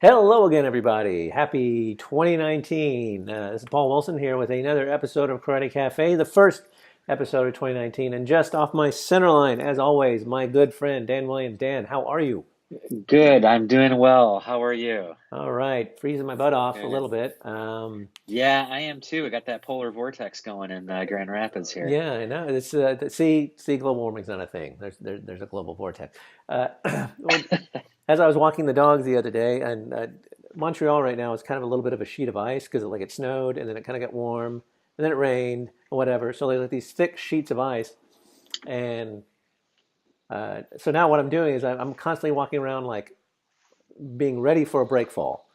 Hello again, everybody. Happy 2019. This is Paul Wilson here with another episode of Karate Cafe, the first episode of 2019. And just off my center line, as always, my good friend Dan Williams. Dan, how are you? Good, I'm doing well. How are you? All right, freezing my butt off a Good. little bit. Yeah, I am too. I got that polar vortex going in Grand Rapids here. Yeah, I know. See, global warming's not a thing. There's a global vortex. Well, as I was walking the dogs the other day, and Montreal right now is kind of a little bit of a sheet of ice because it snowed and then it kind of got warm and then it rained or whatever. So there's like these thick sheets of ice, and so now what I'm doing is I'm constantly walking around like being ready for a break fall.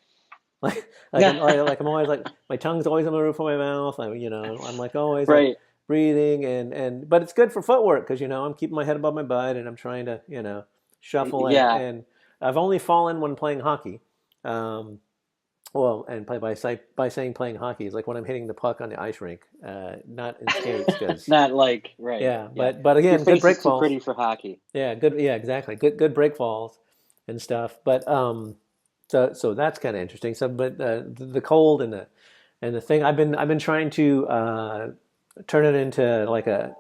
Yeah, Like I'm always like my tongue's always on the roof of my mouth. I'm like always like right. breathing and but it's good for footwork because I'm keeping my head above my butt and I'm trying to shuffle Yeah, and I've only fallen when playing hockey. Um, well, and by saying playing hockey is like when I'm hitting the puck on the ice rink, not in skates because not like right. yeah, Yeah, but your again, good face is break too falls. pretty for hockey. Yeah, good. Yeah, exactly. Good break falls and stuff. But so that's kind of interesting. So, but the cold and the thing I've been trying to turn it into like a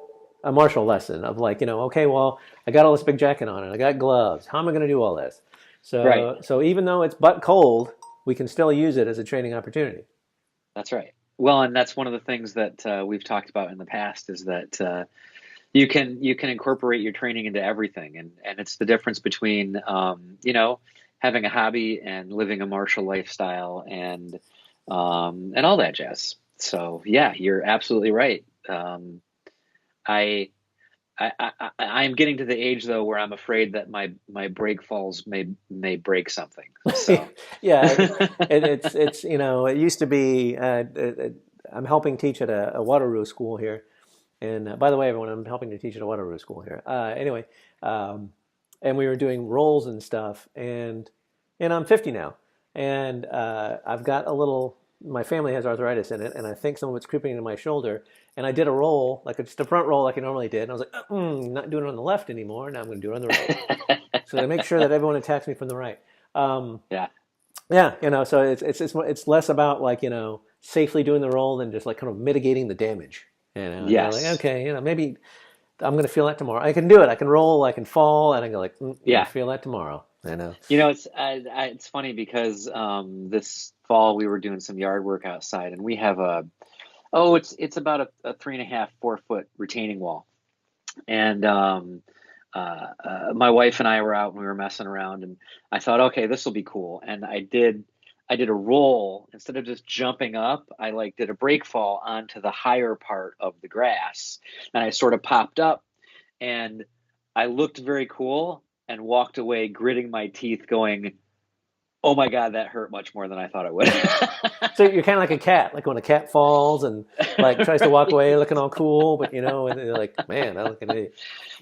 martial lesson of like okay, well I got all this big jacket on and I got gloves. How am I going to do all this? Right. So even though it's butt cold, we can still use it as a training opportunity. That's right. Well, and that's one of the things that we've talked about in the past is that you can incorporate your training into everything, and it's the difference between having a hobby and living a martial lifestyle and all that jazz. So yeah, you're absolutely right. I, I'm getting to the age though where I'm afraid that my break falls may break something. So Yeah, it's it used to be. I'm helping teach at a Waterloo school here, and by the way, everyone, I'm helping to teach at a Waterloo school here. Anyway, um, and we were doing roles and stuff, and I'm 50 now, and I've got a little. My family has arthritis in it, and I think some of it's creeping into my shoulder. And I did a roll, like just a front roll, like I normally did. And I was like, not doing it on the left anymore. Now I'm going to do it on the right. So I make sure that everyone attacks me from the right. Um, yeah, yeah, so it's less about like safely doing the roll than just like kind of mitigating the damage. You're like yes, okay, maybe I'm going to feel that tomorrow. I can do it. I can roll. I can fall, and I go like I'm going yeah. to feel that tomorrow. I know. It's funny because this fall we were doing some yard work outside, and we have it's about a 3.5 4 foot retaining wall, and my wife and I were out and we were messing around, and I thought, okay, this will be cool, and I did a roll instead of just jumping up. I like did a break fall onto the higher part of the grass, and I sort of popped up, and I looked very cool and walked away gritting my teeth, going, "Oh my God, that hurt much more than I thought it would." So you're kind of like a cat, like when a cat falls and like tries to walk away looking all cool, but and they're like, man, I look at it.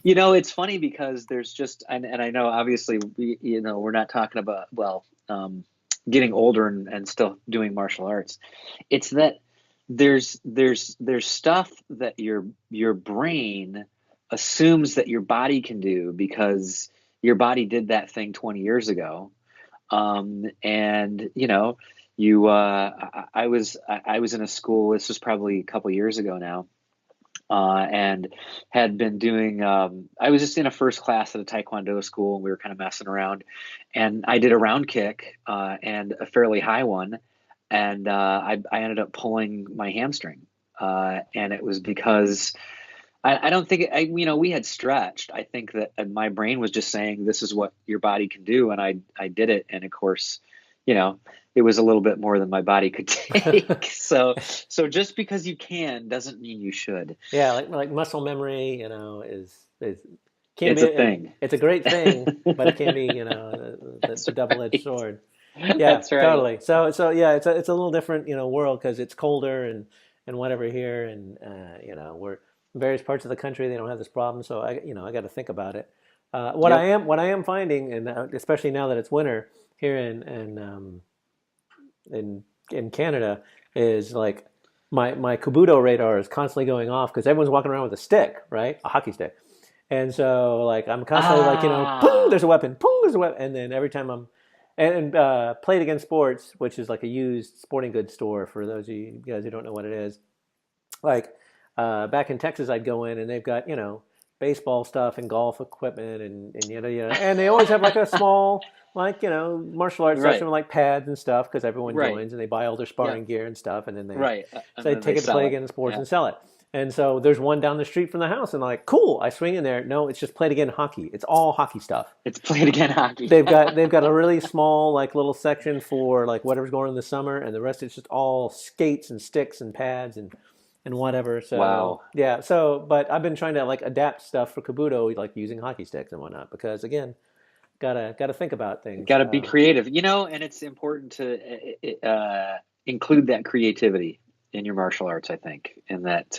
It's funny because there's just, and I know obviously we're not talking about, well, getting older and still doing martial arts. It's that there's stuff that your brain assumes that your body can do because your body did that thing 20 years ago. And I was in a school. This was probably a couple years ago now, and had been doing. I was just in a first class at a Taekwondo school, and we were kind of messing around, and I did a round kick and a fairly high one, and I ended up pulling my hamstring, and it was because I don't think we had stretched. I think that my brain was just saying this is what your body can do, and I did it, and of course, you know, it was a little bit more than my body could take. So just because you can doesn't mean you should. Yeah, like muscle memory, is can It's be a thing. it's a great thing, but it can be That's the double-edged right. sword. Yeah, That's right. totally. So yeah, it's a little different world because it's colder and whatever here, and we're in various parts of the country they don't have this problem. So I got to think about it. Yep. What I am finding, and especially now that it's winter here in Canada, is like my Kabuto radar is constantly going off because everyone's walking around with a stick, right? A hockey stick. And so like I'm constantly like, boom, Ah, there's a weapon, boom, there's a weapon. And then every time I'm And Play It Again Sports, which is like a used sporting goods store for those of you guys who don't know what it is. Like back in Texas, I'd go in and they've got baseball stuff and golf equipment and and they always have like a small like martial arts Right. section with like pads and stuff because everyone Right. joins and they buy all their Yeah. sparring gear and stuff and then Right. so And they then they take it to Play sell It it. Again Sports Yeah. and sell it. And so there's one down the street from the house and like cool, I swing in there. No, it's just Play It Again hockey. It's all hockey stuff. It's Play It Again hockey. They've got a really small like little section for like whatever's going on in the summer, and the rest is just all skates and sticks and pads and whatever. So Wow. yeah, so but I've been trying to like adapt stuff for Kabuto, like using hockey sticks and whatnot, because again, gotta think about things. Got to be creative, and it's important to include that creativity in your martial arts. I think, and that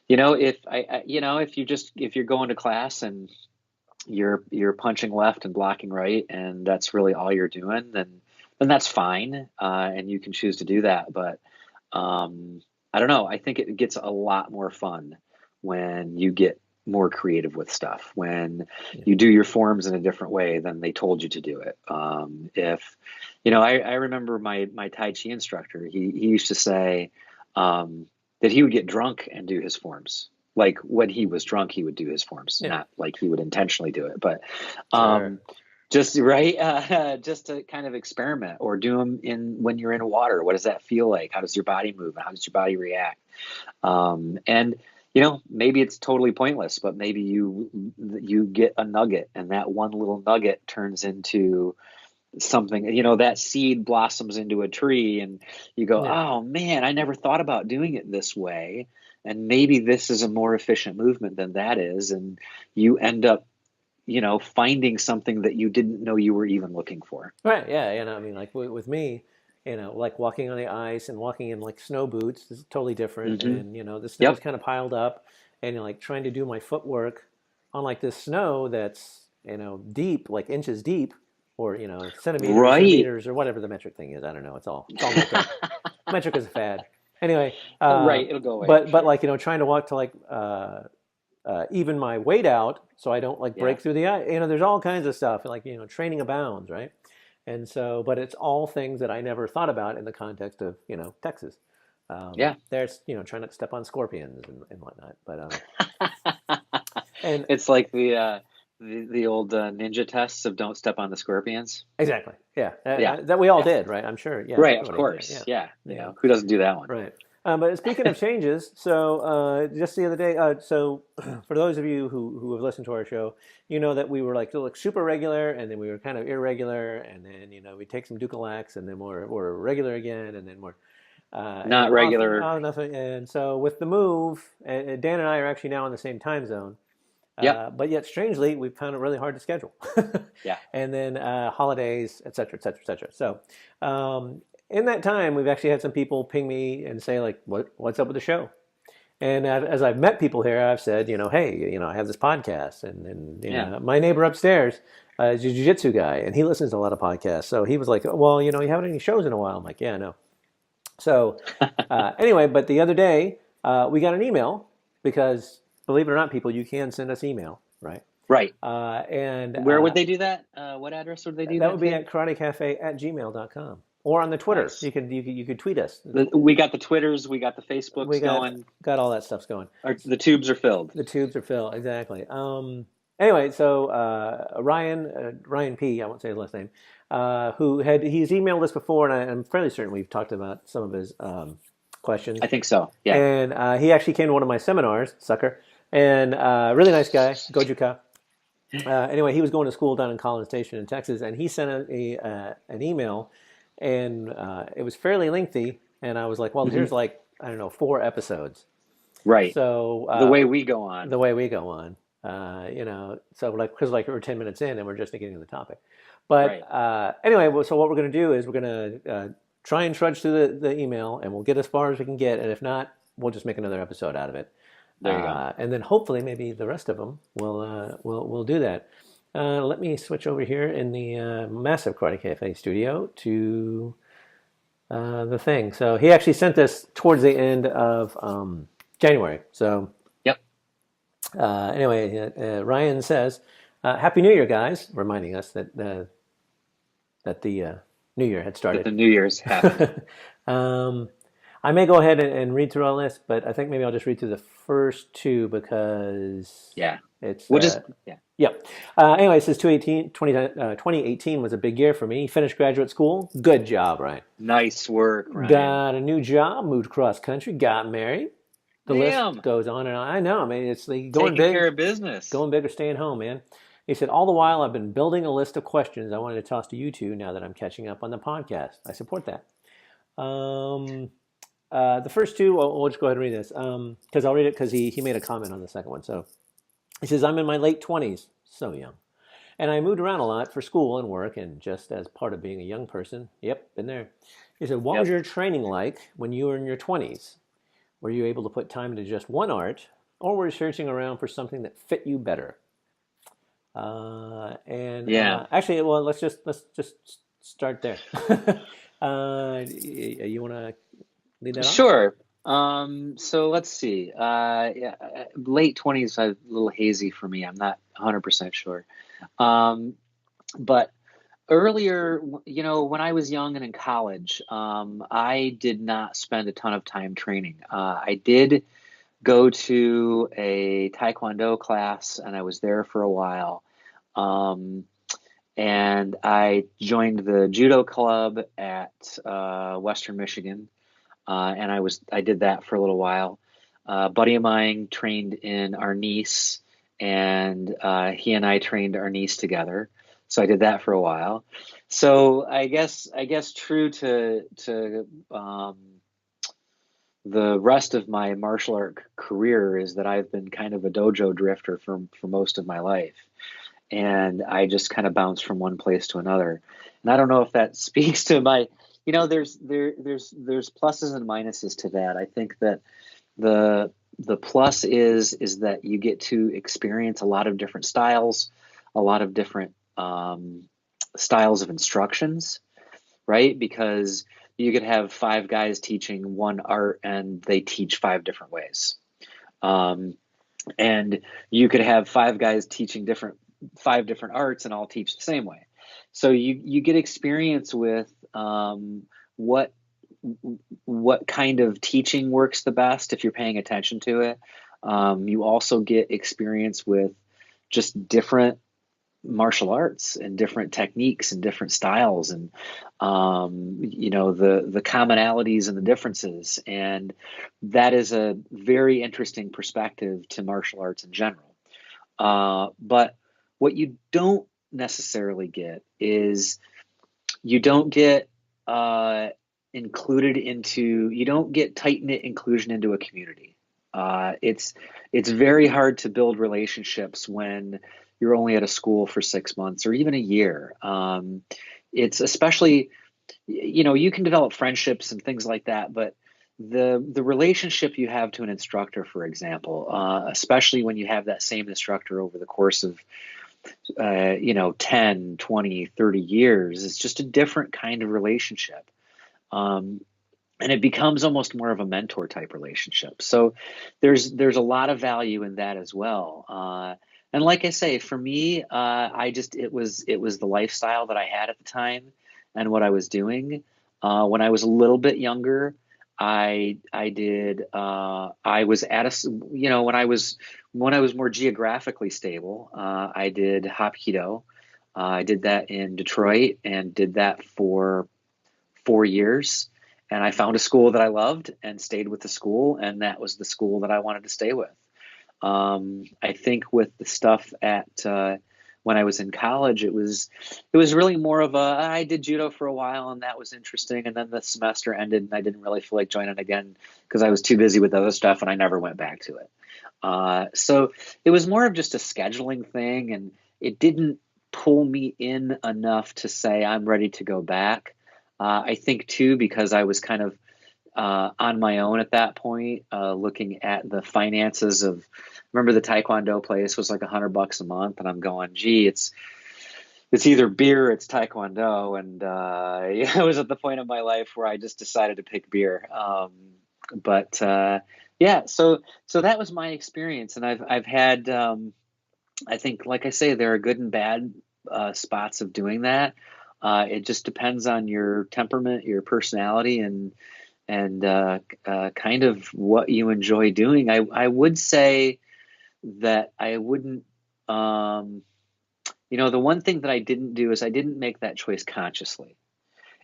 Yeah, if you're going to class and you're punching left and blocking right, and that's really all you're doing, then that's fine, and you can choose to do that. But I don't know. I think it gets a lot more fun when you get more creative with stuff, when yeah, you do your forms in a different way than they told you to do it. If I remember my Tai Chi instructor. He used to say that he would get drunk and do his forms. Like when he was drunk, he would do his forms, yeah, not like he would intentionally do it, but sure, um, just right, just to kind of experiment or do them in when you're in water. What does that feel like? How does your body move? How does your body react? And maybe it's totally pointless, but maybe you get a nugget, and that one little nugget turns into something. That seed blossoms into a tree, and you go, yeah. oh man, I never thought about doing it this way, and maybe this is a more efficient movement than that is, and you end up finding something that you didn't know you were even looking for. Right, yeah, I mean, like with me, like walking on the ice and walking in like snow boots is totally different. Hmm. And the snow's Yep. kind of piled up, and like trying to do my footwork on like this snow that's deep, like inches deep, or centimeters or Right. meters or whatever the metric thing is. I don't know. It's all metric. Metric is a fad. Anyway, Right, it'll go away for but sure. like trying to walk to like even my weight out so I don't like Yeah. break through the ice. There's all kinds of stuff like training abounds, right? And so, but it's all things that I never thought about in the context of Texas. Yeah. There's trying not to step on scorpions and whatnot, but and It's like the old ninja tests of don't step on the scorpions. exactly, yeah, Yeah. that we all Yeah. did, right? I'm sure, yeah, Right, of everybody, yeah, course. Yeah. yeah, Who doesn't do that one? right. But speaking of changes, so just the other day, so for those of you who have listened to our show, you know that we were like super regular, and then we were kind of irregular, and then we take some Dukalax, and then we're regular again, and then we're Not regular. nothing. And so with the move, Dan and I are actually now in the same time zone, Yep. but yet strangely, we've found it really hard to schedule. Yeah. And then holidays, et cetera, et cetera, et cetera. So in that time, we've actually had some people ping me and say like, what's up with the show? And as I've met people here, I've said, hey, I have this podcast, and Yeah. my neighbor upstairs is a jiu-jitsu guy, and he listens to a lot of podcasts. So he was like, well, you haven't any shows in a while. I'm like, yeah, no. So anyway, but the other day we got an email because believe it or not, people, you can send us email, right? Right. And Where would they do that? What address would they do that that would be to? at karatecafe@gmail.com or on the Twitter. Nice. You could tweet us. We got the Twitters, we got the We Facebooks got going. all that stuff's going. The tubes are filled. The tubes are filled, exactly. Anyway, so Ryan P, I won't say his last name, he's emailed us before, and I'm fairly certain we've talked about some of his questions. I think so. Yeah. And he actually came to one of my seminars, sucker, and really nice guy, Gojuka. Anyway, he was going to school down in Collins Station in Texas, and he sent an email, and it was fairly lengthy. And I was like, well, Hmm. here's like, I don't know, 4 episodes. Right. So The way we go on. the way we go on, so like because like we're 10 minutes in and we're just getting to the topic. But Right. anyway, so what we're going to do is we're going to try and trudge through the email, and we'll get as far as we can get. And if not, we'll just make another episode out of it. There you go. And then hopefully maybe the rest of them will do that. Let me switch over here in the massive Karate Cafe studio to the thing. So he actually sent this towards the end of January. So Yep. anyway, Ryan says, "Happy New Year, guys!" Reminding us that that the new year had that started. the New Year's happened. um, I may go ahead and read through all this, but I think maybe I'll just read through the first two because Yeah. it's We'll just, yeah. yeah. Anyway, it says 2018 was a big year for me. Finished graduate school. Good job, Ryan. Nice work, Ryan. Got a new job, moved cross country, got married. The list Damn. goes on and on. I know. I mean, it's like Taking care of business. going big or staying home, man. He said, all the while I've been building a list of questions I wanted to toss to you two now that I'm catching up on the podcast. I support that. Um, the first two, we'll just go ahead and read this because I'll read it because he made a comment on the second one. So he says, I'm in my late 20s, so young. And I moved around a lot for school and work, and just as part of being a young person, yep, been there. He said, what was Yep. your training like when you were in your 20s? Were you able to put time into just one art, or were you searching around for something that fit you better? Yeah. Actually, well, let's just start there. You want to lead that off? Sure. So let's see. Yeah, late 20s, a little hazy for me. I'm not 100% sure. Um, but earlier, when I was young and in college, I did not spend a ton of time training. I did go to a Taekwondo class, and I was there for a while. Um, and I joined the judo club at Western Michigan, and I did that for a little while. A buddy of mine trained in Arnis, and he and I trained Arnis together. So I did that for a while. So I guess true to the rest of my martial art career is that I've been kind of a dojo drifter for most of my life, and I just kind of bounce from one place to another. And I don't know if that speaks to my, there's pluses and minuses to that. I think that the the plus is that you get to experience a lot of different styles, a lot of different styles of instructions, right? Because you could have five guys teaching one art and they teach five different ways. Um, and you could have five guys teaching five different arts and all teach the same way. So you get experience with what what kind of teaching works the best if you're paying attention to it. You also get experience with just different martial arts and different techniques and different styles, and the commonalities and the differences, and that is a very interesting perspective to martial arts in general. But what you don't necessarily get is you don't get you don't get tight knit inclusion into a community. It's very hard to build relationships when you're only at a school for 6 months or even a year. It's especially, you can develop friendships and things like that, but the relationship you have to an instructor, for example, especially when you have that same instructor over the course of 10, 20, 30 years, it's just a different kind of relationship. Um, and it becomes almost more of a mentor type relationship. So there's a lot of value in that as well. And like I say, for me, it was the lifestyle that I had at the time and what I was doing. When I was a little bit younger, I was at when I was more geographically stable, I did Hapkido. I did that in Detroit and did that for 4 years. And I found a school that I loved and stayed with the school, and that was the school that I wanted to stay with. I think with the stuff at when I was in college, it was really more of I did judo for a while and that was interesting, and then the semester ended and I didn't really feel like joining again because I was too busy with other stuff and I never went back to it. So it was more of just a scheduling thing, and it didn't pull me in enough to say I'm ready to go back. I think too because I was kind of on my own at that point, looking at the finances of. Remember, the Taekwondo place was like $100 a month, and I'm going, gee, it's either beer or it's Taekwondo, and I was at the point of my life where I just decided to pick beer. But yeah, so that was my experience, and I've had I think, like I say, there are good and bad spots of doing that. It just depends on your temperament, your personality, and kind of what you enjoy doing. I would say that I wouldn't. The one thing that I didn't do is I didn't make that choice consciously.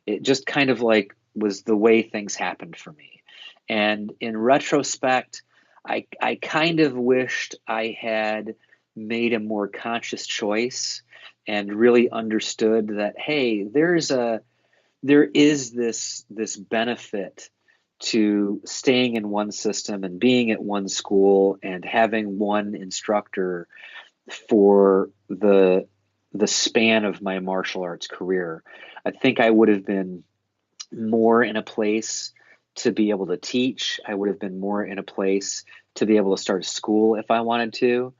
It just kind of like was the way things happened for me. And in retrospect, I kind of wished I had made a more conscious choice and really understood that, hey, there is this benefit to staying in one system and being at one school and having one instructor for the span of my martial arts career. I think I would have been more in a place to be able to teach. I would have been more in a place to be able to start a school if I wanted to.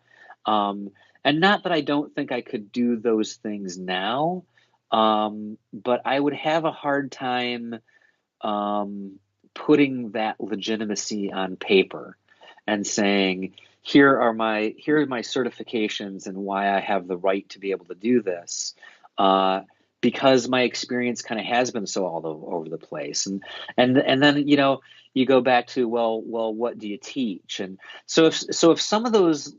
And not that I don't think I could do those things now, but I would have a hard time putting that legitimacy on paper and saying, here are my certifications and why I have the right to be able to do this. Because my experience kind of has been so all over the place, and then you go back to well, what do you teach? And if some of those,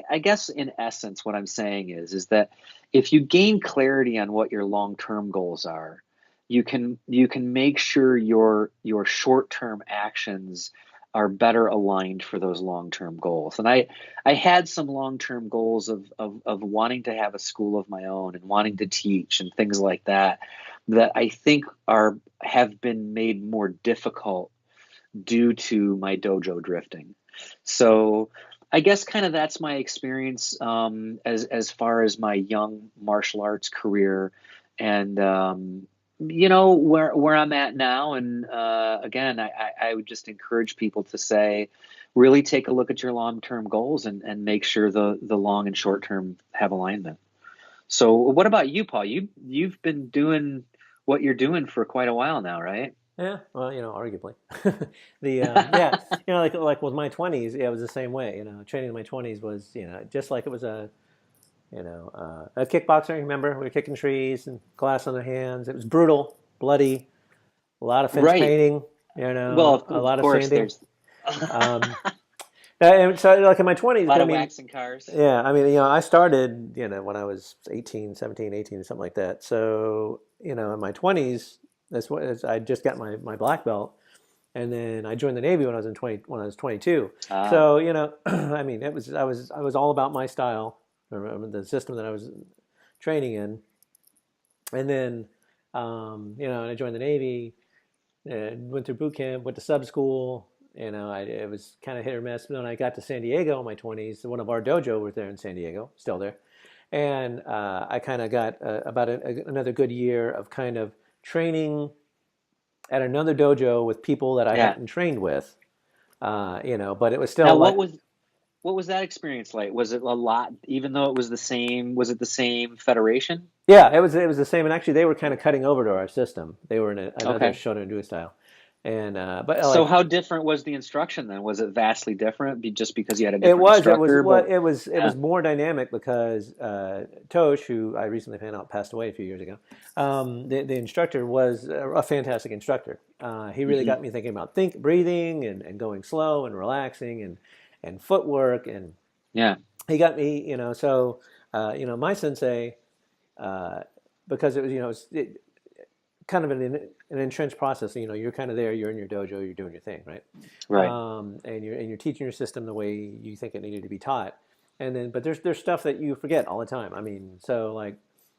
I guess in essence, what I'm saying is that if you gain clarity on what your long term goals are, you can make sure your short term actions are better aligned for those long-term goals. And I had some long-term goals of wanting to have a school of my own and wanting to teach and things like that I think have been made more difficult due to my dojo drifting. So I guess kind of that's my experience as far as my young martial arts career, and where I'm at now. And again, I would just encourage people to say, really take a look at your long-term goals and make sure the long and short term have alignment. So what about you, Paul? You've been doing what you're doing for quite a while now, right? Yeah, well, arguably, yeah, like with my 20s, yeah, it was the same way. Training in my 20s was, just like it was a kickboxer. Remember, we were kicking trees and glass on their hands. It was brutal, bloody, a lot of fence Right. painting. Well, A of lot of course, sanding. there's Um, and so, like in my a 20s, lot I of mean, waxing cars. yeah, I mean, I started, when I was 18, 17, 18, something like that. So, in my 20s, I just got my black belt, and then I joined the Navy when I was 22. Ah, So, I mean, I was all about my style, or the system that I was training in. And then, and I joined the Navy, went through boot camp, went to sub school. It was kind of hit or miss. But then I got to San Diego in my 20s. One of our dojo was there in San Diego, still there. And I kind of got about another good year of kind of training at another dojo with people that I yeah. hadn't trained with. But it was still Now, like, what was that experience like? Was it a lot, even though it was the same? Was it the same federation? yeah, it was the same. And actually, they were kind of cutting over to our system. They were in another Okay. Shonen Ryu style. And but So like how different was the instruction then? Was it vastly different just because you had a It different was. It was instructor? what But it yeah. was more dynamic because Tosh, who I recently found out passed away a few years ago, the instructor was a fantastic instructor. He really Hmm. got me thinking about breathing and going slow and relaxing and footwork, and Yeah. he got me. So my sensei, uh, because it was kind of an entrenched process. You're kind of there. You're in your dojo. You're doing your thing, right? Right. And you're teaching your system the way you think it needed to be taught. And then, but there's stuff that you forget all the time. I mean, so like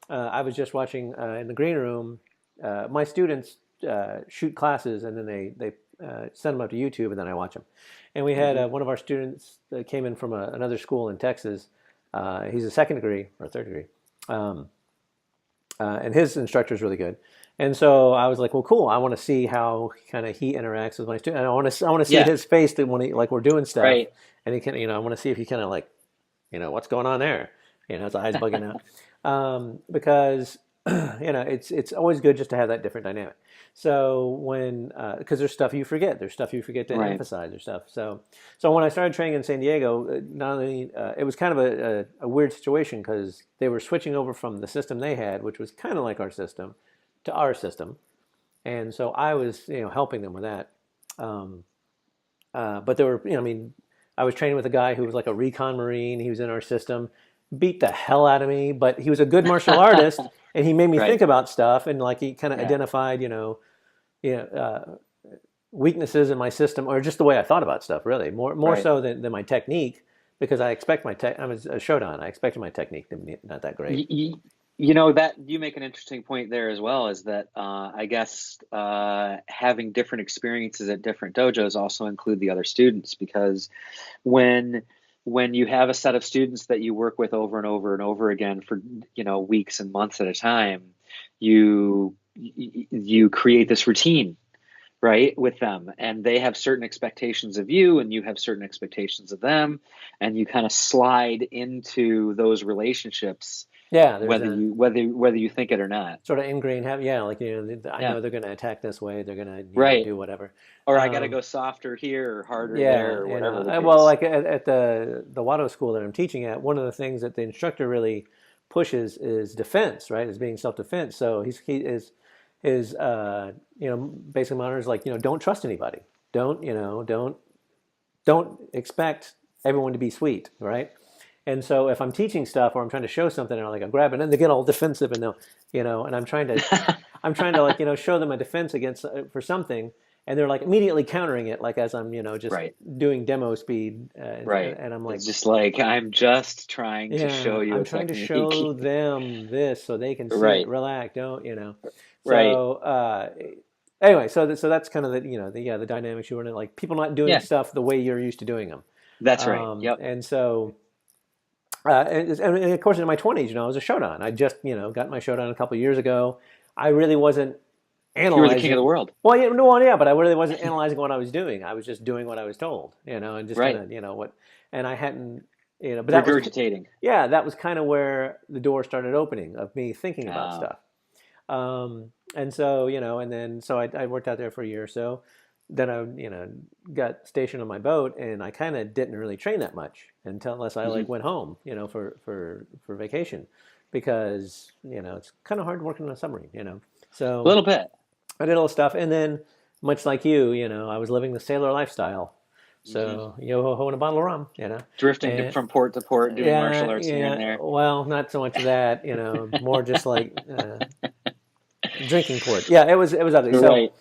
I was just watching in the green room. My students shoot classes, and then they send them up to YouTube, and then I watch them. And we had Hmm. one of our students that came in from another school in Texas. He's a second degree or third degree. Um, and his instructor is really good. And so I was like, well, cool. I want to see how kind of he interacts with my student. And I want to see Yeah. his face that when like we're doing stuff, Right. and he can, I want to see if he kind of like, what's going on there. His eyes bugging out, because it's always good just to have that different dynamic. So when because there's stuff you forget, there's stuff you forget to Right. emphasize, there's stuff. So when I started training in San Diego, not only it was kind of a weird situation because they were switching over from the system they had, which was kind of like our system, to our system, and so I was helping them with that. Um, but there were, I mean, I was training with a guy who was like a recon Marine. He was in our system, beat the hell out of me, but he was a good martial artist, and he made me think Right. about stuff, and like he kind of Yeah. identified, you know, weaknesses in my system, or just the way I thought about stuff. Really, more Right. so than my technique, because I expect my tech. I'm a Shodan. I expected my technique to be not that great. Y- y- You know that you make an interesting point there as well, is that I guess having different experiences at different dojos also include the other students, because when when you have a set of students that you work with over and over and over again for weeks and months at a time, you create this routine, right, with them, and they have certain expectations of you and you have certain expectations of them, and you kind of slide into those relationships Yeah, there's whether a whether you think it or not. sort of ingrained habit. Yeah, like I Yeah. know they're going to attack this way. They're going to Right. do whatever. Or I got to Um, go softer here or harder Yeah, there or whatever the well, case. like at the Wado school that I'm teaching at, one of the things that the instructor really pushes is defense, right? Is being self-defense. So he is his basic monitor is like don't trust anybody. Don't expect everyone to be sweet, right? And so if I'm teaching stuff or I'm trying to show something and I grab it and they get all defensive and they'll, and I'm trying to like show them a defense against for something, and they're like immediately countering it like as I'm just Right. doing demo speed, Right. and I'm like, It's just like, I'm just trying to show yeah, you I'm a trying to show technique. them this so they can sit, Right. relax, don't. Right. So anyway, so that's kind of the dynamics you run in, like people not doing Yeah, stuff the way you're used to doing them, that's right. Yep. and so. And of course, in my 20s, I was a Shodan. I just, got my Shodan a couple of years ago. I really wasn't You were the king of the analyzing. world. Well, yeah, no, well, yeah, but I really wasn't analyzing what I was doing. I was just doing what I was told, and just kind Right. of, what, and I hadn't, but that was, Regurgitating. yeah, that was kind of where the door started opening of me thinking about Uh, stuff. And so, and then so I worked out there for a year or so. Then I, got stationed on my boat, and I kind of didn't really train that much unless I like mhm. went home, for vacation, because it's kind of hard working on a submarine. A So little bit. I did all this stuff, and then much like you, I was living the sailor lifestyle. Hmm. So yo ho ho and a bottle of rum, Drifting and from port to port, doing martial yeah, arts here and yeah. there. Well, not so much of that, more just like drinking port. Yeah, it was ugly. So, Right.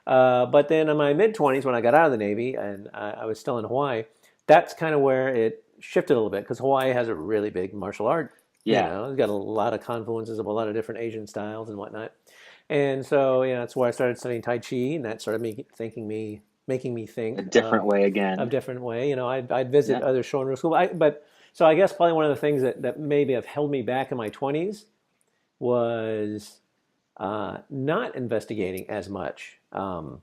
but then in my mid 20s, when I got out of the Navy and I was still in Hawaii, that's kind of where it shifted a little bit because Hawaii has a really big martial art. Yeah. It's got a lot of confluences of a lot of different Asian styles and whatnot. And so, that's where I started studying Tai Chi, and that started making me A think different way a again. different way. I'd visit Yeah. other Shorin schools, but so I guess probably one of the things that maybe have held me back in my 20s was not investigating as much Hmm.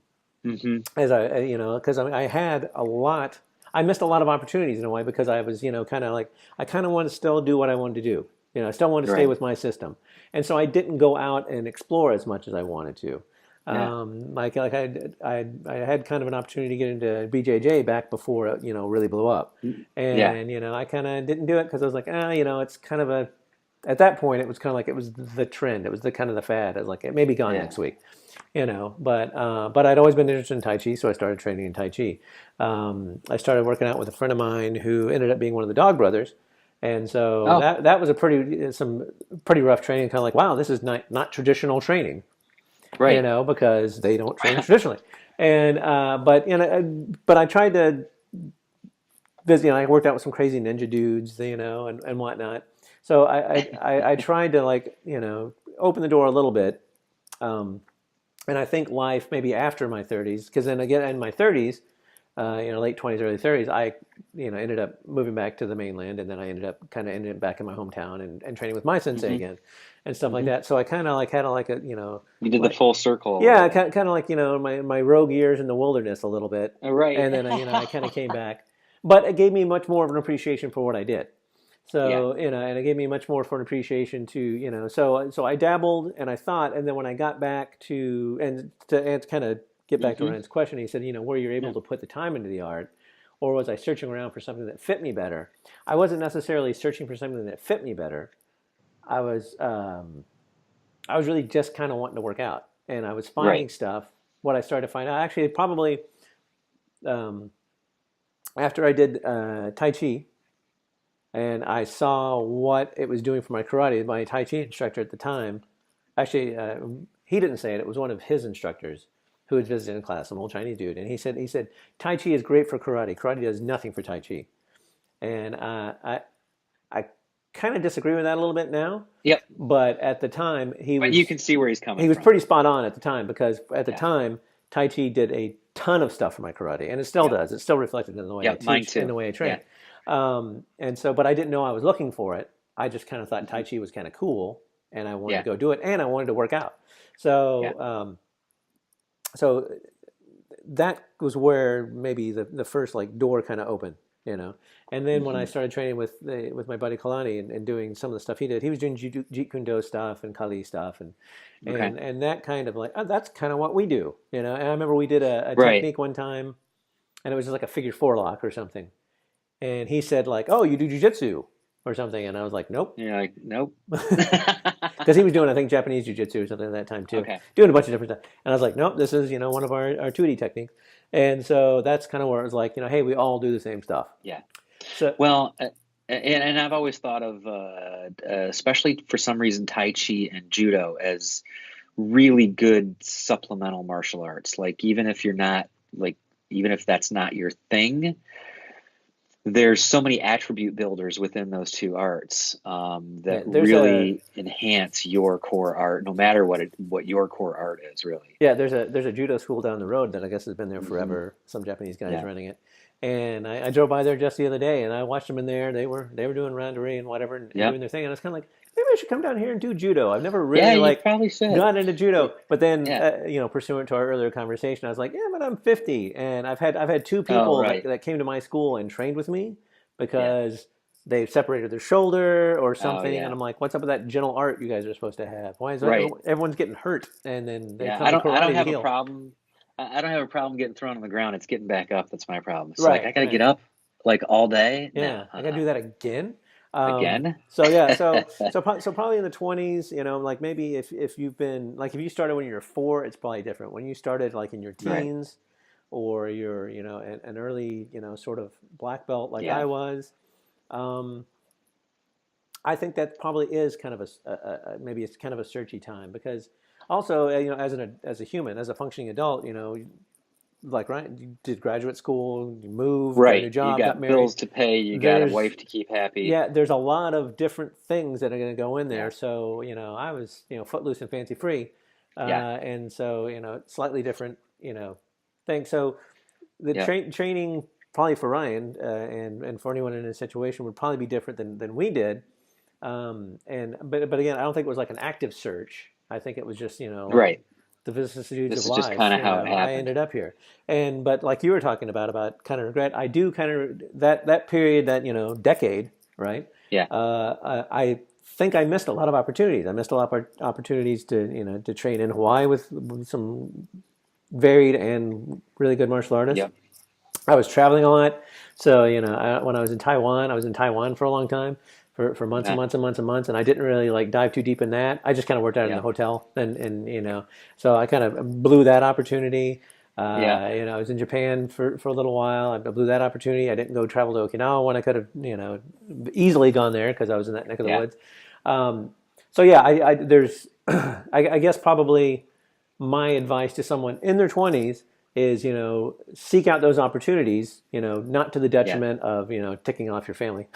as because I had a lot. I missed a lot of opportunities in a way because I was, kind of like I kind of wanted to still do what I wanted to do. I still wanted to stay Right. with my system, and so I didn't go out and explore as much as I wanted to. Yeah. I had kind of an opportunity to get into BJJ back before it really blew up, Yeah. and I kind of didn't do it because I was like it's kind of a at that point it was kind of like it was the trend, it was the kind of the fad. I was like it may be gone Yeah. next week, but I'd always been interested in Tai Chi, so I started training in Tai Chi. I started working out with a friend of mine who ended up being one of the Dog brothers, and so Oh, that was some pretty rough training. Kind of like wow, this is not traditional training, right. because they don't train traditionally. And but I tried to visit. I worked out with some crazy ninja dudes, and whatnot. So I tried to like open the door a little bit. Um, and I think life maybe after my 30s, because then again in my 30s, late 20s, early 30s, I ended up moving back to the mainland, and then I ended up back in my hometown and training with my sensei Hmm. again and stuff like Hmm. that. So I kind of like had a, like a You did the like full circle a little yeah, bit. kind of like my rogue years in the wilderness a little bit, Right. and then I kind of came back, but it gave me much more of an appreciation for what I did. Yeah. So, and it gave me much more for an appreciation to, so I dabbled and I thought, and then when I got back and to kind of get back to Hmm. Ryan's question, he said, were you able Yeah. to put the time into the art, or was I searching around for something that fit me better? I wasn't necessarily searching for something that fit me better. I was, um, I was really just kind of wanting to work out, and I was finding Right. stuff. What I started to find out, actually, probably um, after I did Tai Chi, and I saw what it was doing for my karate. My Tai Chi instructor at the time, actually, he didn't say it. It was one of his instructors who had visited in class, some old Chinese dude, and he said Tai Chi is great for karate. Karate does nothing for Tai Chi, and I kind of disagree with that a little bit now. Yep. But at the time, But you can see where he's coming he was from. pretty spot on at the time, because at the Yeah. time Tai Chi did a ton of stuff for my karate, and it still Yep. does. It's still reflected in the way I Yep. Mine teach and too. the way I train. Yeah. And so, but I didn't know I was looking for it. I just kind of thought Hmm. Tai Chi was kind of cool, and I wanted to Yeah. go do it, and I wanted to work out. Yeah. So, so that was where maybe the first like door kind of opened, And then when I Hmm. started training with my buddy Kalani, and doing some of the stuff he did, he was doing Jeet Kune Do stuff and Kali stuff, and Okay. and and that kind of like, that's kind of what we do, And I remember we did a Right. technique one time, and it was just like a figure four lock or something, and he said like, "Oh, you do jujitsu or something," and I was like, "Nope." You're like, nope. Because he was doing, I think, Japanese jiu-jitsu or something at that time too, Okay. doing a bunch of different stuff. And I was like, nope, this is, one of our 2D techniques. And so that's kind of where it was like, hey, we all do the same stuff. Yeah. So, Well, and I've always thought of, especially for some reason, Tai Chi and Judo as really good supplemental martial arts. Like, even if that's not your thing, there's so many attribute builders within those two arts, yeah, that really enhance your core art, no matter what your core art is, really. there's a judo school down the road that I guess has been there Hmm. forever. Some Japanese guys Yeah. running it. And I drove by there just the other day, and I watched them in there. They were doing randori and whatever, and Yep. doing their thing. And I was kind of like, maybe I should come down here and do judo. I've never Yeah, really you like probably should. got into judo, but then Yeah. pursuant to our earlier conversation, I was like, yeah, but I'm 50, and I've had two Oh, people that right. that came to my school and trained with me Yeah. because they separated their shoulder or Oh, something, and yeah. I'm like, what's up with that gentle art you guys are supposed to have? Why is Right. everyone's getting hurt, and then they Yeah. come to I don't karate to have a heal? problem. I don't have a problem getting thrown on the ground. It's getting back up that's my problem. It's like, I Right, gotta get right. up like all day. No. Yeah, I gotta do that again. Again. So yeah, so probably in the 20s, like maybe if you've been like if you started when you were 4, it's probably different. When you started like in your Right. teens, or you're an early sort of black belt like Yeah. I was, um, I think that probably is kind of maybe it's kind of a searchy time, because also as a human, as a functioning adult, like Ryan, you did graduate school, you moved, got a new Right. You job, got got married. bills to pay. You got a There's wife to keep happy. Yeah, there's a lot of different things that are going to go in there. Yeah. So, I was, footloose and fancy free. Yeah. And so, slightly different, thing. So the Yeah. training probably for Ryan, and for anyone in his situation, would probably be different than we did. But again, I don't think it was like an active search. I think it was just, Right. the vicissitudes This of is just life. kind of how it I happened. ended up here, but like you were talking about kind of regret, I do kind of that period, that decade, right? Yeah. I think I missed a lot of opportunities. I missed a lot of opportunities to train in Hawaii with some varied and really good martial artists. Yep. I was traveling a lot, so when I was in Taiwan for a long time, for months and Yeah. months and months and months, and I didn't really like dive too deep in that. I just kind of worked out in the Yeah. hotel, and so I kind of blew that opportunity. Yeah. I was in Japan for a little while. I blew that opportunity. I didn't go travel to Okinawa when I could have easily gone there, because I was in that neck of the Yeah. woods. So yeah, there's I guess probably my advice to someone in their 20s is seek out those opportunities, not to the Yeah. detriment of ticking off your family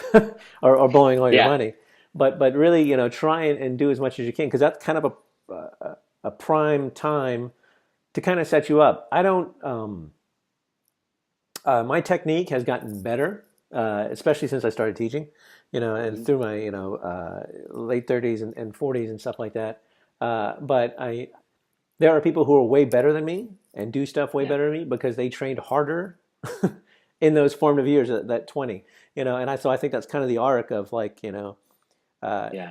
or blowing all your Yeah. money, but really try and do as much as you can, because that's kind of a prime time to kind of set you up. I don't My technique has gotten better, especially since I started teaching, and Mhm. through my late 30s and 40s and stuff like that. But there are people who are way better than me and do stuff way Yeah. better than me because they trained harder in those formative years, that 20. And so I think that's kind of the arc of like, Yeah.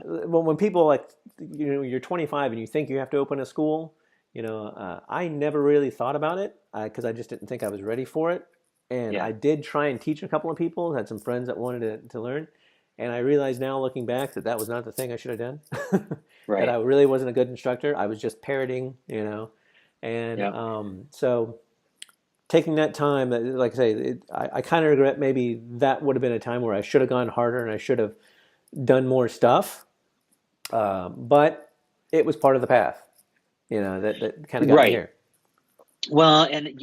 when people like, you're 25 and you think you have to open a school, I never really thought about it because I just didn't think I was ready for it. And I Yeah. did try and teach a couple of people, had some friends that wanted to learn. And I realize now looking back that that was not the thing I should have done. That I Right. really wasn't a good instructor. I was just parroting. And Yeah. so taking that time, like I say, I kind of regret maybe that would have been a time where I should have gone harder and I should have done more stuff. But it was part of the path, that kind of got me Right. here. Well, and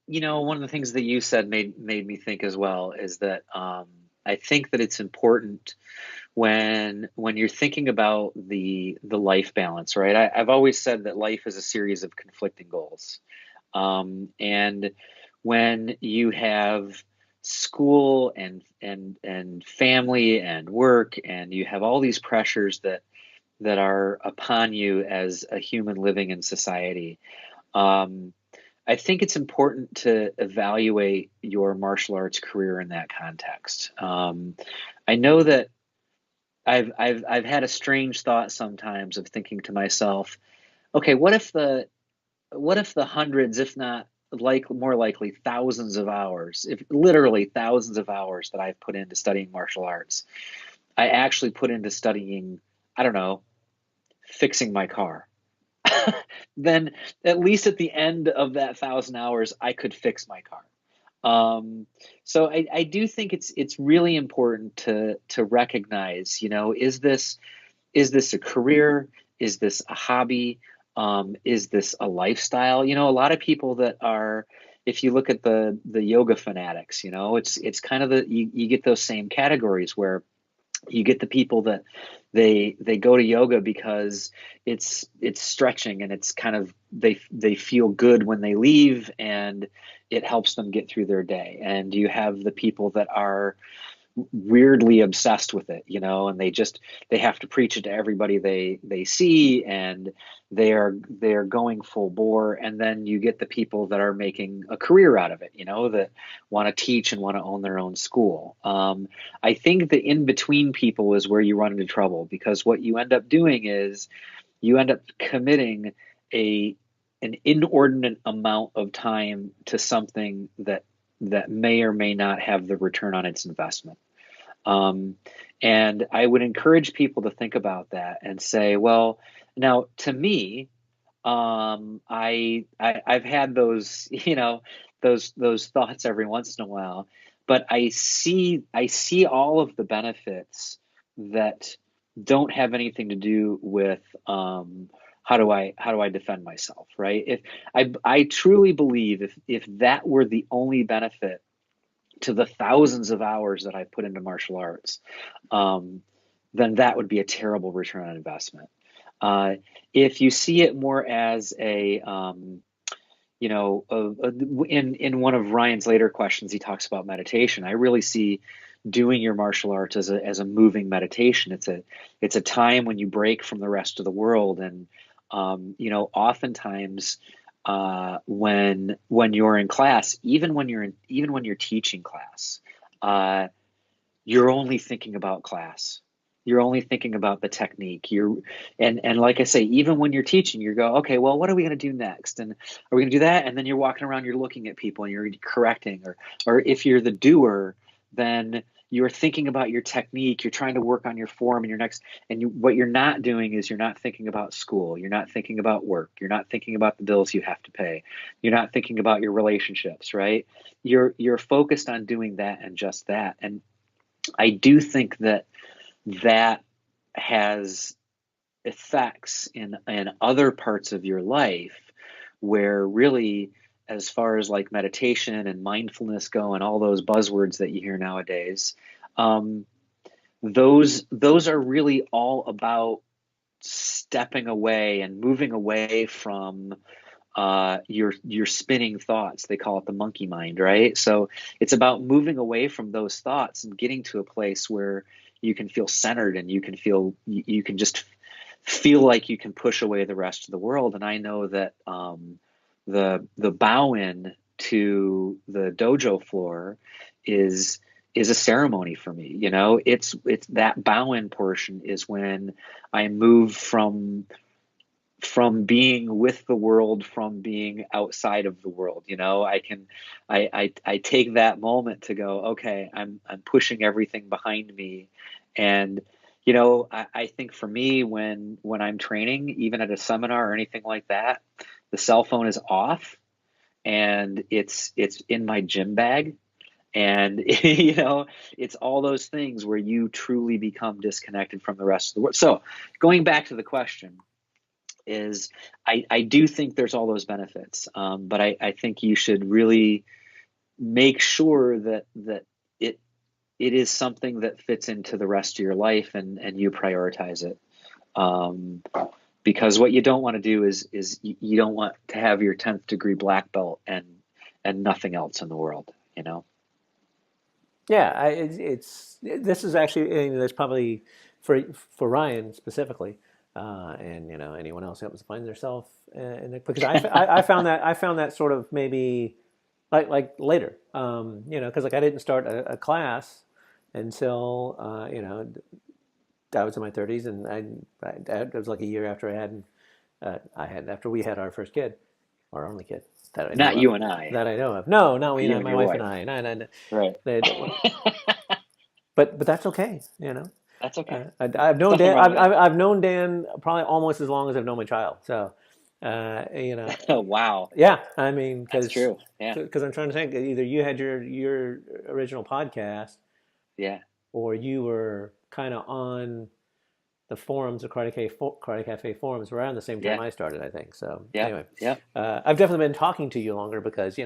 one of the things that you said made me think as well is that I think that it's important when you're thinking about the life balance, right? I've always said that life is a series of conflicting goals, and when you have school and family and work, and you have all these pressures that are upon you as a human living in society. Um, I think it's important to evaluate your martial arts career in that context. I know that I've had a strange thought sometimes of thinking to myself, okay, what if the hundreds, if not more likely thousands of hours, if literally thousands of hours that I've put into studying martial arts, I actually put into studying, I don't know, fixing my car. Then at least at the end of that 1,000 hours, I could fix my car. Um, so I do think it's really important to recognize, is this a career? Is this a hobby? Is this a lifestyle? A lot of people that are, if you look at the yoga fanatics, it's kind of you get those same categories where you get the people that they go to yoga because it's stretching, and it's kind of they feel good when they leave, and it helps them get through their day. And you have the people that are weirdly obsessed with it, and they have to preach it to everybody they see, and they are going full bore. And then you get the people that are making a career out of it, that want to teach and want to own their own school. I think the in between people is where you run into trouble, because what you end up doing is you end up committing a an inordinate amount of time to something that may or may not have the return on its investment. Um, and I would encourage people to think about that and say, well, now to me, I've had those, those thoughts every once in a while, but I see all of the benefits that don't have anything to do with how do I defend myself, right? If I truly believe if that were the only benefit to the thousands of hours that I put into martial arts, um, then that would be a terrible return on investment. Uh, if you see it more as in one of Ryan's later questions, he talks about meditation. I really see doing your martial arts as a moving meditation. It's a time when you break from the rest of the world, and oftentimes when you're in class, even when you're teaching class, uh, you're only thinking about class. You're only thinking about the technique. And like I say, even when you're teaching, you go, okay, well, what are we going to do next? And are we going to do that? And then you're walking around, you're looking at people and you're correcting, or if you're the doer, then you're thinking about your technique. You're trying to work on your form and your next. And what you're not doing is you're not thinking about school. You're not thinking about work. You're not thinking about the bills you have to pay. You're not thinking about your relationships, right? You're focused on doing that and just that. And I do think that has effects in other parts of your life, where really, as far as like meditation and mindfulness go and all those buzzwords that you hear nowadays, um, those are really all about stepping away and moving away from your spinning thoughts. They call it the monkey mind, right? So it's about moving away from those thoughts and getting to a place where you can feel centered, and you can just feel like you can push away the rest of the world. And I know that the bow in to the dojo floor is is a ceremony for me. It's that bow-in portion is when I move from being with the world, from being outside of the world. I take that moment to go, okay, I'm pushing everything behind me. And I think for me, when I'm training, even at a seminar or anything like that, the cell phone is off and it's in my gym bag. And it's all those things where you truly become disconnected from the rest of the world. So going back to the question is, I do think there's all those benefits, but I think you should really make sure that it is something that fits into the rest of your life, and you prioritize it. Um, because what you don't want to do is you don't want to have your 10th degree black belt and nothing else in the world. Yeah, this is actually, there's probably for Ryan specifically, and anyone else who happens to find themselves in it, because I found that sort of maybe like later, because like I didn't start a class until I was in my 30s, and it was like a year after after we had our first kid, our only kid that I know Not of. you and I. That I know of. No, not we, You not and my your wife wife. and I. No, no, no. Right. But that's okay. That's okay. I've known Nothing Dan. wrong with that. I've known Dan probably almost as long as I've known my child. So, uh, you know, Wow. yeah. I mean, That's because true. Yeah. I'm trying to think. Either you had your original podcast, Yeah. or you were kind of on the forums, the Karate Cafe forums, around the same time Yeah. I started. I think so. Yep. Anyway, Yep. I've definitely been talking to you longer because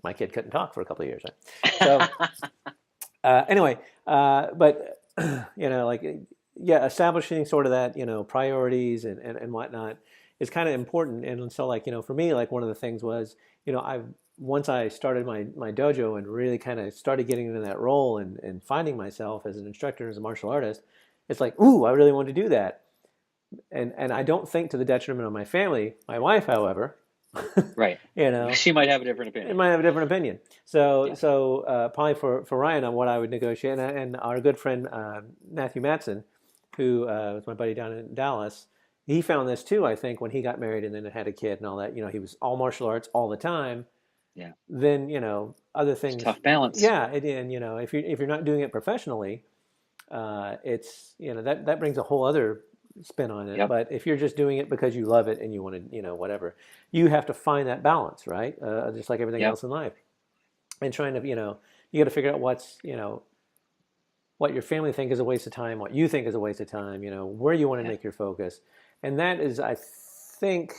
my kid couldn't talk for a couple of years. Right? So. Anyway, but like, yeah, establishing sort of that, priorities and whatnot is kind of important. And so, like, for me, like one of the things was, I once I started my dojo and really kind of started getting into that role and finding myself as an instructor, as a martial artist, it's like, ooh, I really want to do that. And I don't think to the detriment of my family. My wife, however, Right. you know, She might have a different it opinion. might have a different opinion. So, Yeah. probably for Ryan on what I would negotiate, and our good friend Matthew Matson, who was my buddy down in Dallas, he found this too. I think when he got married and then had a kid and all that, he was all martial arts all the time. Yeah. Then other It's a things, tough balance. yeah. And if you're not doing it professionally, it's that brings a whole other spin on it. Yep. But if you're just doing it because you love it and you want to, whatever, you have to find that balance, right? Just like everything Yep. else in life, and trying to, you got to figure out what your family think is a waste of time, what you think is a waste of time, where you want to Yeah. make your focus, and that is, I think,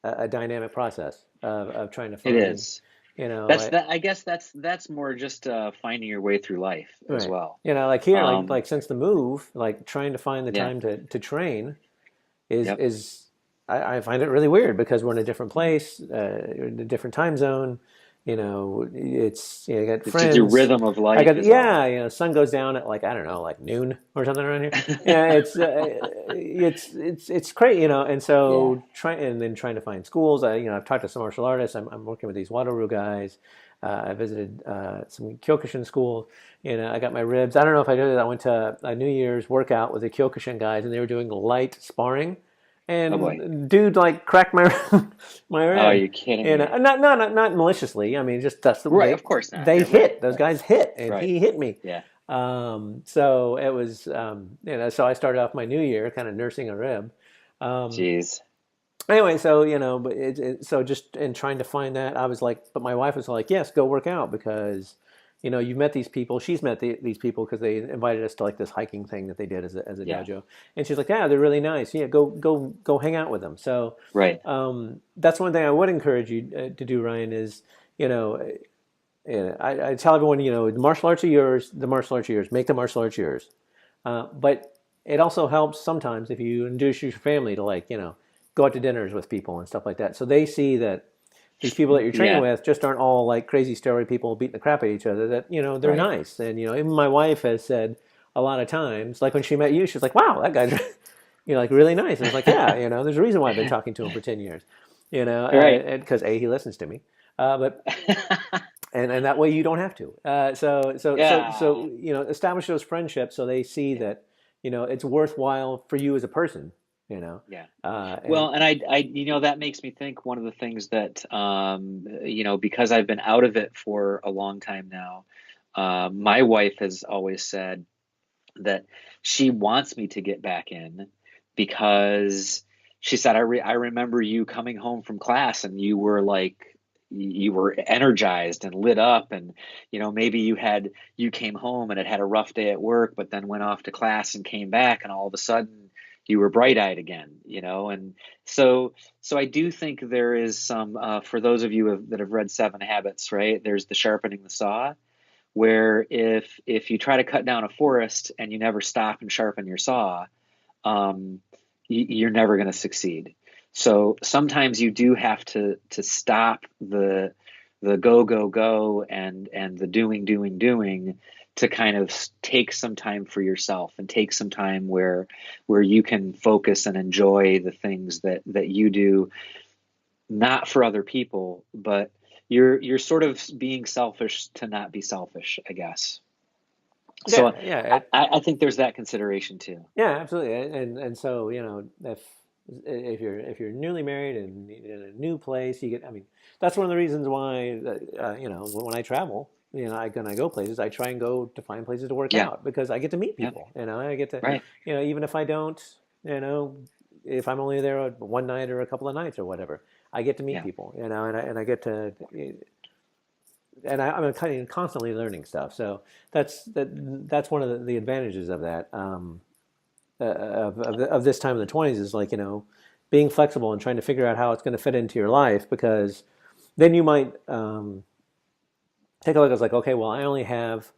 a dynamic process of trying to It find, is. you know, That's I, that. I guess that's more just finding your way through life as right, well. like here, Um, like since the move, like trying to find the yeah. time to train is Yep. is I find it really weird because we're in a different Mhm. place, in a different time zone. It's you got It's just your friends. rhythm of I life got is off. yeah, sun goes down at like I don't know, like noon or something around here. Yeah, it's crazy, and Yeah. so trying to find schools. I've talked to some martial artists. I'm working with these Wadaru guys. I visited some Kyokushin schools. I got my ribs. I don't know if I did it. I went to a New Year's workout with the Kyokushin guys, and they were doing light sparring. Oh boy. And dude, like, cracked my my Oh, rib. you're kidding me. Not maliciously. I mean, just that's the Right. Of course not. they Yeah. Right. hit. Those Right. guys hit, and Right. he hit me. Yeah. So it was, so I started off my new year kind of nursing a rib. Um, Jeez. Anyway, so but so just in trying to find that, I was like, but my wife was like, yes, go work out because you've met these people. She's met these people because they invited us to like this hiking thing that they did as a Yeah. dojo, and she's like, yeah, they're really nice. Yeah, go hang out with them. So Right. that's one thing I would encourage you to do, Ryan. Is you know. I tell everyone, the martial arts are yours. The martial arts are yours. Make the martial arts yours. But it also helps sometimes if you induce your family to like, go out to dinners with people and stuff like that. So they see that these people that you're training Yeah. with just aren't all like crazy steroid people beating the crap at each other. That they're Right. nice. And even my wife has said a lot of times, like when she met you, she's like, "Wow, that guy's like really nice." And I was like, "Yeah, there's a reason why I've been talking to him for 10 years." Right. Because he listens to me. But and that way you don't have to. Yeah. Establish those friendships so they see Yeah. that it's worthwhile for you as a person. Yeah. And Well, and that makes me think one of the things that, because I've been out of it for a long time now, my wife has always said that she wants me to get back in because she said, I remember you coming home from class and you were energized and lit up, and maybe you came home and had a rough day at work but then went off to class and came back and all of a sudden you were bright-eyed again, and so I do think there is some, for those of you that have read Seven Habits, right, there's the sharpening the saw, where if you try to cut down a forest and you never stop and sharpen your saw, um, you're never going to succeed. So sometimes you do have to stop the go go go and the doing to kind of take some time for yourself and take some time where you can focus and enjoy the things that you do, not for other people, but you're sort of being selfish to not be selfish, I guess. So yeah, yeah, I think there's that consideration too. yeah, absolutely. And so if you're newly married and in a new place, you get. I mean, that's one of the reasons why when I travel, when I go places, I try and go to find places to work Yeah. out because I get to meet Yeah. people. I get to, Right. even if I don't, you know, if I'm only there one night or a couple of nights or whatever, I get to meet Yeah. people. And I get to, I'm kind of constantly learning stuff. So that's one of the advantages of that. Of this time in the 20s is like being flexible and trying to figure out how it's going to fit into your life, because then you might take a look. It's like, okay, well, I only have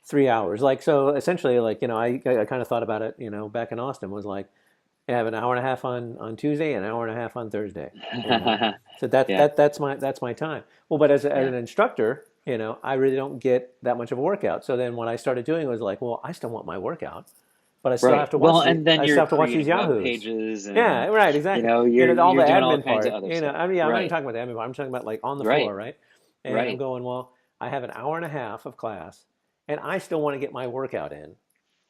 3 hours. Like, so essentially, like, I kind of thought about it, back in Austin was like, I have an hour and a half on Tuesday and an hour and a half on Thursday, you know. So Yeah. that's my time. Well, but as Yeah. an instructor, I really don't get that much of a workout. So then what I started doing was like, well, I still want my workout, but Right. Well, and then I still you're have to watch these creating web Yahoos. pages Yeah, and right, exactly. All the you're doing all admin kinds of part. other stuff. I mean, yeah, I'm not even Right. talking about the admin part. I'm talking about like on the floor, Right. right? And I'm Right. going, well, I have an hour and a half of class, and I still want to get my workout in,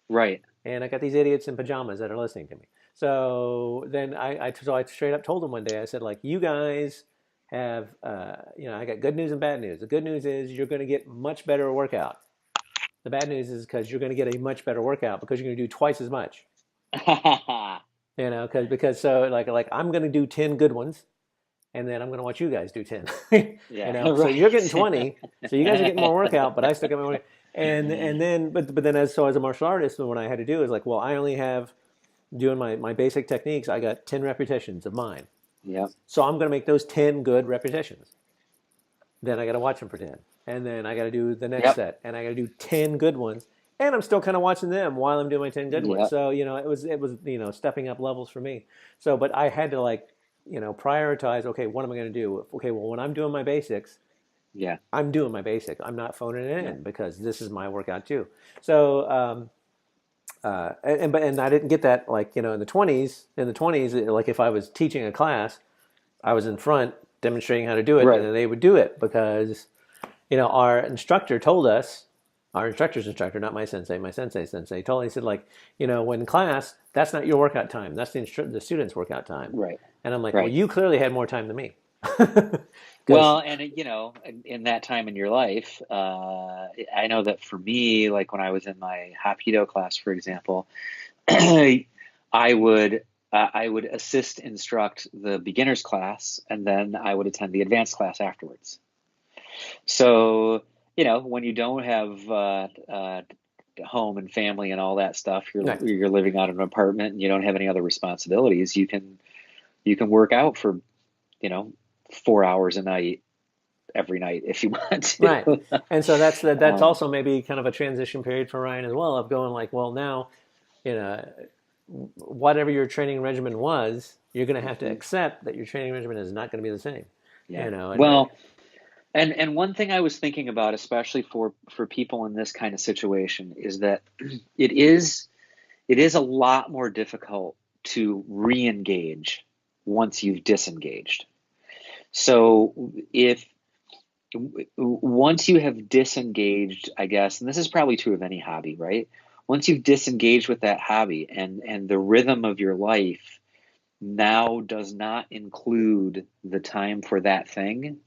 Right. and I got these idiots in pajamas that are listening to me. So then I straight up told them one day, I said, like, you guys have, I got good news and bad news. The good news is you're going to get much better workout. The bad news is because you're going to get a much better workout because you're going to do twice as much. Because so like I'm going to do 10 good ones, and then I'm going to watch you guys do 10. Yeah. So you're getting Right. 20, so you guys are getting more workout, but I still get my workout. And then but then as a martial artist, what I had to do is like, well, I only have doing my basic techniques. I got 10 repetitions of mine, Yep. so I'm going to make those 10 good repetitions. Then I got to watch them for 10, and then I got to do the next Yep. set, and I got to do 10 good ones, and I'm still kind of watching them while I'm doing my 10 good ones. Yep. So it was stepping up levels for me. So but I had to like prioritize. Okay, what am I going to do? Okay, well, when I'm doing my basics, Yeah. I'm doing my basic. I'm not phoning it Yeah. in because this is my workout too. So and I didn't get that like in the 20s. In the 20s, like if I was teaching a class, I was in front demonstrating how to do it, and Right. then they would do it because our instructor told us, our instructor's instructor, not my sensei, my sensei told me, he said, like, when in class, that's not your workout time. That's the student's workout time. Right. And I'm like, well, Right. you clearly had more time than me. Because, Well, and in that time in your life, I know that for me, like when I was in my Hapkido class, for example, I would I would assist instruct the beginners class, and then I would attend the advanced class afterwards. So, when you don't have home and family and all that stuff, right, you're living out of an apartment and you don't have any other responsibilities, you can work out for, you know, 4 hours a night every night if you want right. to. And so that's um, also maybe kind of a transition period for Ryan as well, of going like, well, now, you know, whatever your training regimen was, you're going to have to mhm, accept that your training regimen is not going to be the same. yeah. And Well, and one thing I was thinking about, especially for people in this kind of situation, is that it is it is a lot more difficult to re-engage once you've disengaged. So if once you have disengaged, I guess, and this is probably true of any hobby, right? Once you've disengaged with that hobby and the rhythm of your life now does not include the time for that thing,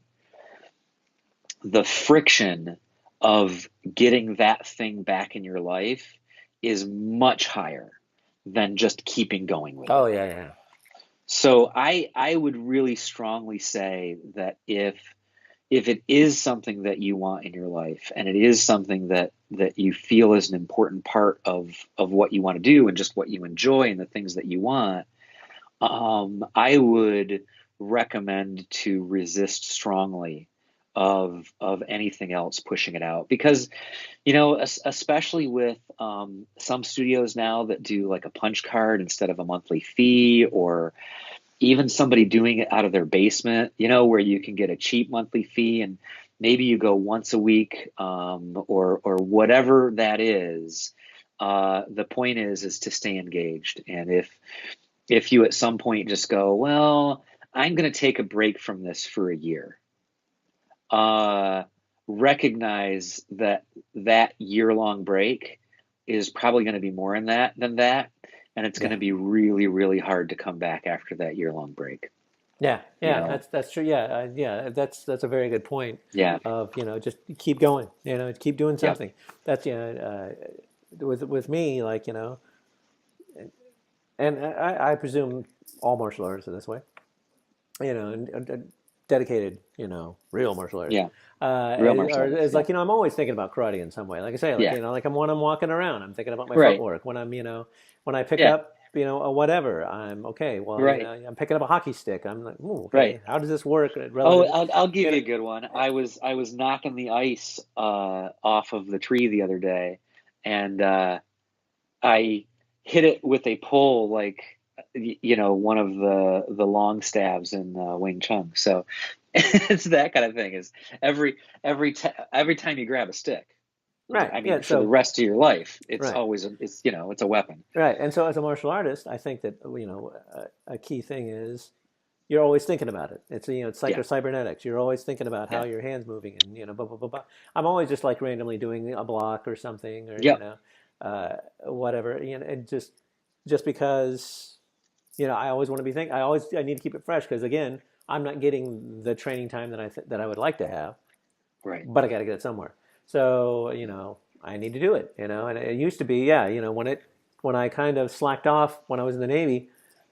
the friction of getting that thing back in your life is much higher than just keeping going with Oh it. yeah, yeah. So I would really strongly say that if it is something that you want in your life and it is something that you feel is an important part of what you want to do and just what you enjoy and the things that you want, I would recommend to resist strongly of anything else pushing it out because especially with some studios now that do like a punch card instead of a monthly fee, or even somebody doing it out of their basement, where you can get a cheap monthly fee and maybe you go once a week, or whatever that is. The point is to stay engaged. And if you at some point just go, well, I'm going to take a break from this for a year, uh, recognize that that year-long break is probably going to be more in that than that, and it's going Yeah. to be really, really hard to come back after that year-long break. Yeah, You yeah, know, that's true. Yeah, yeah, that's a very good point. yeah, Of just keep going. Keep doing yep, something. That's with me, like and I presume all martial artists are this way. And dedicated, real martial artists. yeah. Real martial Or artists, it's yeah, like I'm always thinking about karate in some way. Like I say, like yeah, like when I'm walking around, I'm thinking about my right, footwork. When I pick yeah, up a whatever, I'm okay. Well, right, I'm picking up a hockey stick. I'm like, ooh, right. okay. How does this work Oh, relative? I'll give You you know, a good one. I was knocking the ice off of the tree the other day, and I hit it with a pole like one of the long stabs in Wing Chun. So it's that kind of thing. Is every time you grab a stick, right? I Yeah. mean, for the So rest of your life, it's right. always it's a weapon. Right. And so as a martial artist, I think that a key thing is you're always thinking about it. It's Yeah, psycho-cybernetics. You're always thinking about how yeah, your hand's moving, and blah blah blah blah. I'm always just like randomly doing a block or something, or yep, whatever. And just because I always want to be thinking. I need to keep it fresh because again, I'm not getting the training time that I would like to have, right, but I got to get it somewhere. So I need to do it. And it used to be, yeah, when I kind of slacked off when I was in the Navy,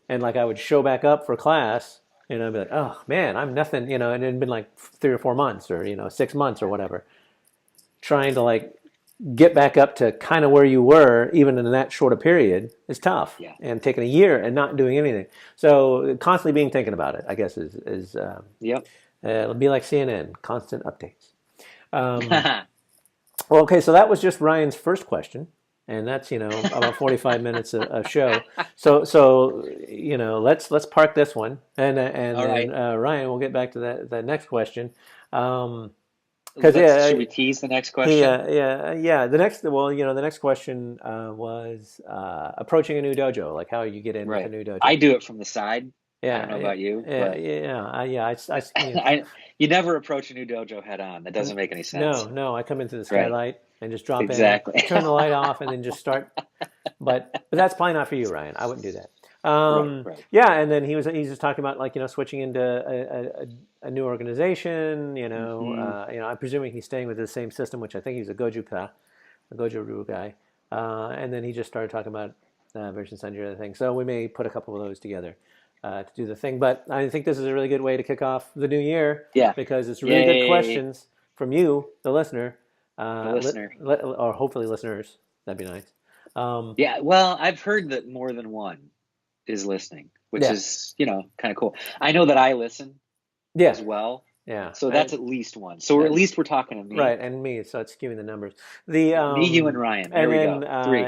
and like I would show back up for class, and I'd be like, oh man, I'm nothing, and it had been like 3 or 4 months, or 6 months or whatever, trying to like get back up to kind of where you were, even in that short a period, is tough. yeah, And taking a year and not doing anything, so constantly being thinking about it, I guess yep. it'll be like CNN, constant updates. Um, well, okay, so that was just Ryan's first question, and that's about 45 minutes of show. So let's park this one, and All then right. Ryan, we'll get back to that next question. Because Should yeah, we tease the next question? yeah. The next question was approaching a new dojo, like how you get in with a Right. new I dojo. do it from the side. I don't Yeah, know yeah, about you, yeah, but yeah, yeah. you never approach a new dojo head on. That doesn't make any sense. No, no. I come into the Right. skylight and just drop in, Exactly. turn the light off, and then just start. But that's probably not for you, Ryan. I wouldn't do that. Right. Right. Yeah, and then he's just talking about like switching into a new organization. Hmm. I'm presuming he's staying with the same system, which I think he's a Goju Ryu guy. And then he just started talking about version sundry other things. So we may put a couple of those together to do the thing. But I think this is a really good way to kick off the new year Yeah. because it's really good Yay. questions from you, the listener, The listener. or hopefully listeners. That'd be nice. Um, Yeah. Well, I've heard that more than one is listening, which yeah, is, kind of cool. I know that I listen yeah, as well. yeah. So that's at least one. So at And least we're talking to me. right, and me, so it's skewing the numbers. The Me, you, and Ryan. There and we then go. Three.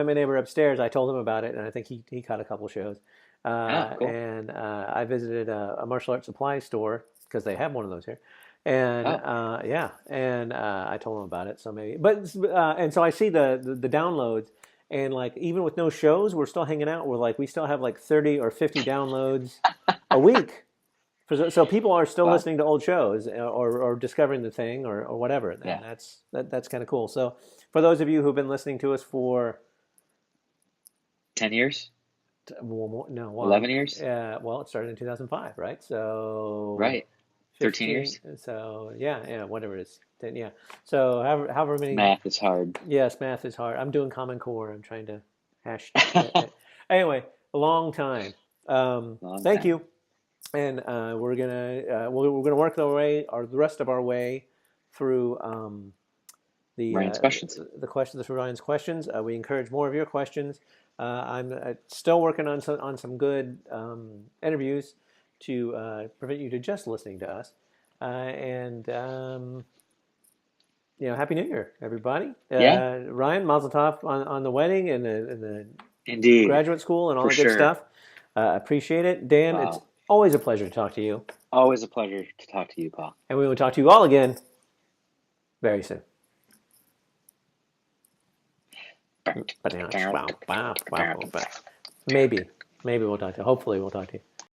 my neighbor upstairs. I told him about it, and I think he caught a couple shows. Oh, cool. And I visited a martial arts supply store because they have one of those here. And Oh, yeah, and I told him about it. So maybe, but and so I see the downloads, and like even with no shows, we're still hanging out. We still have like 30 or 50 downloads a week So people are still But listening to old shows or discovering the thing or whatever, and yeah, that's kind of cool. So for those of you who've been listening to us for 10 years, no, 11 years, well, it started in 2005, right? So right? 13 15, years. so yeah, whatever it is, 10, yeah. So however many, Math is hard. yes, math is hard. I'm doing Common Core. I'm trying to hash. Anyway, a long time. Long Thank time. you. And we're gonna work the rest of our way through the uh, Ryan's questions. the questions through Ryan's questions. We encourage more of your questions. I'm still working on some good interviews to prevent you to just listening to us. And Happy New Year, everybody. Yeah, Ryan, Mazel Tov on the wedding and the indeed, graduate school and all for that good sure. stuff. Appreciate it, Dan. It's Wow. always a pleasure to talk to you. Always a pleasure to talk to you, Paul. And we will talk to you all again very soon. Maybe we'll talk to you. Hopefully we'll talk to you.